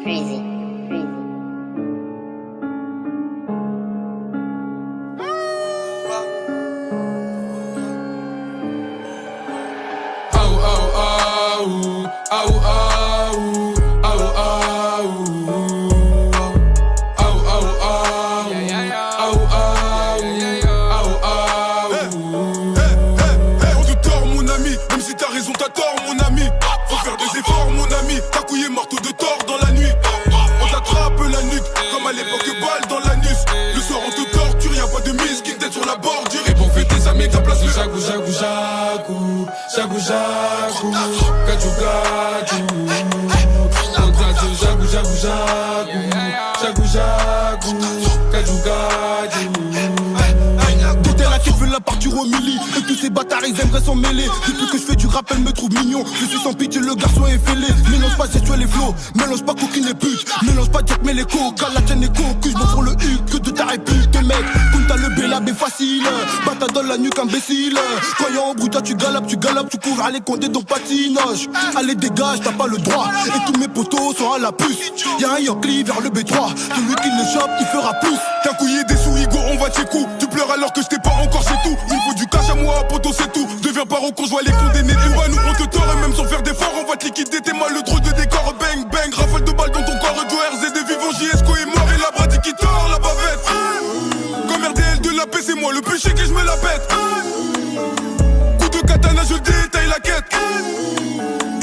Crazy. On te tord mon ami, même si t'as raison t'as tort mon ami. Faut faire des efforts mon ami, ta couille est morte de tort dans la nuit. On t'attrape la nuque, comme à l'époque balle dans l'anus. Le soir on te torture, y'a pas de mise qui t'aide sur la bordure. Et pour fêter sa méga place le jagou jagou jagou. Jagou jagou, gadjou gadjou. On place le jagou jagou jagou. Jagou jagou, gadjou gadjou. Qui veut la partir au milli. Et tous ces bâtards ils aimeraient s'en mêler. Depuis que je fais du rap elle me trouve mignon. Je suis sans pitié le garçon est fêlé. Mélange pas sexuel et flow. Mélange pas coquine et pute. Mélange pas Jack mais les coca. La tienne est cocu. J'm'en pour le huc que de ta réplique mec. Kunta le béla mais facile. Bata dans la nuque imbécile. Quand y'a en bruit toi tu galopes. Tu couvres à les condés donc patinage. Allez dégage t'as pas le droit. Et tous mes potos sont à la puce. Y'a un Yankee vers le B3. Celui qui le chope il fera plus. T'as couillé des souris go on va tes coups. Tu pleures alors que je t'ai pas encore c'est tout. Il faut du cash à moi poto c'est tout. Deviens paro quand je vois les condamnés. Tu vois nous on te tord et même sans faire d'efforts on va te liquider. T'es mal le drôle de décor. Bang bang rafale de balles dans ton corps. Du RZ des vivants JSCO est mort et la bradi qui tord la bavette. Comme RDL de la paix c'est moi le péché que je me la pète. Coup de katana je détaille la quête.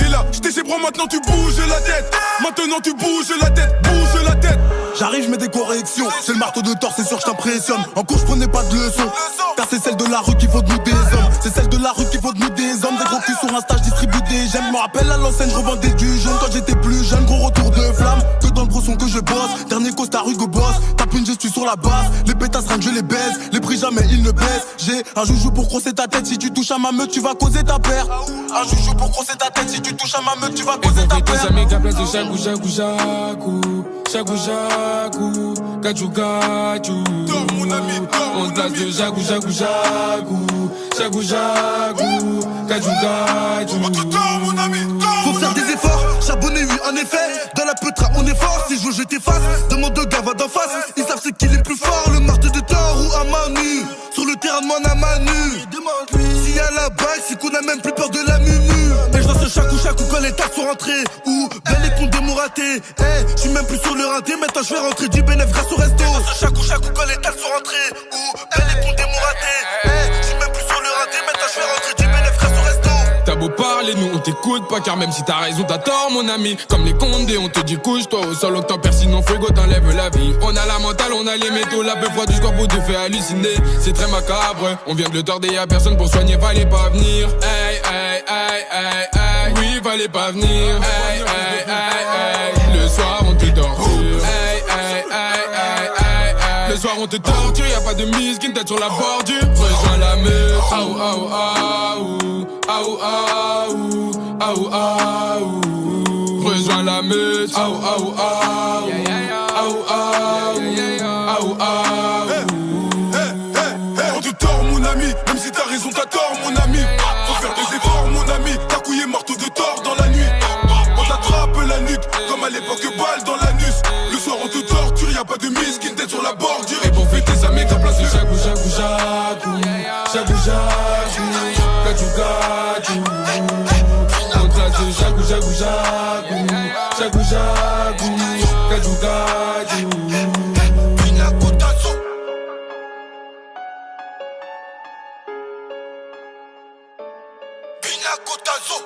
Et là j'étais chez bras maintenant tu bouges la tête. Maintenant tu bouges la tête. Bouge la tête. J'arrive, je mets des corrections. C'est le marteau de Thor, c'est sûr, je t'impressionne. En cours, je prenais pas de leçons. Car c'est celle de la rue qui vaut de nous des hommes. C'est celle de la rue qui vaut de nous des hommes. Des gros culs sur Insta, je distribue des j'aime. Me rappelle à l'ancienne, je revendais du jaune quand j'étais plus jeune. Gros retour de flamme. Que dans le brosson que je bosse. Dernier Costa Hugo Boss. Tape une gestu sur la base. Les pétasses ringues, je les baise. Les prix jamais, ils ne baissent. J'ai un joujou pour crosser ta tête. Si tu touches à ma meute, tu vas causer ta paire. Un joujou pour crosser ta tête. Si tu touches à ma meute, tu vas causer ta paire. Jagou jagou jagou. Jagou jagou. Gadjou gadjou. Dors mon ami, on place de jagou jagou jagou. Jagou jagou. Gadjou gadjou. On te dort mon ami, faut faire des efforts, charbonner oui en effet. Dans la peutra on est fort, si je veux je t'efface. Demande au gars va d'en face, ils savent c'est qui est le plus fort. Le marteau de Thor ou à Manu. Sur le terrain demande à Manu. S'il y a la bague, c'est qu'on a même plus peur de la mumu. Mais je danse chaque ou quand les taxes sont rentrées. Ou belle et compte des mots ratés. Je suis même plus sur le rinté, maintenant je vais rentrer du bénéf grâce au resto. Chaque ou quand les taxes sont rentrées. Ou belle et compte des mots ratés. Je suis même plus sur le rinté, maintenant je vais rentrer du bénéf grâce au resto. T'as beau parler, nous on t'écoute pas. Car même si t'as raison, t'as tort mon ami. Comme les condés, on te dit couche-toi au sol. On t'empère sinon frigo t'enlève la vie. On a la mentale, on a les métaux. La peu froide du corps te fait halluciner. C'est très macabre, on vient de le tordre, y'a personne pour soigner. Fallait pas venir, hey, hey, hey, hey, hey. Oui, fallait pas venir, hey, hey, hey, hey. Le soir on te torture, hey, hey, hey, hey, hey, hey. Le soir on te torture, y'a pas de mise qui tête sur la bordure. Rejoins la meute, aou, aou, aou. Aou, aou, aou, aou. Rejoins la meute, aou, aou, aou. Aou, aou, aou, aou. On te tord mon ami, même si t'as raison t'as tort mon ami. Faut faire des efforts mon ami, ta couille est morte de tort dans la nuit. On t'attrape la nuque, comme à l'époque balle dans l'anus. Le soir on te torture, y'a pas de mise qui tête sur la bordure. Et pour fêter sa méga place le jagou jagou jagou. Jagou jagou, gadjou gadjou. On place de jagou jagou jagou. Jagou jagou, gadjou gadjou. Pina Cotazo. Pina Cotazo.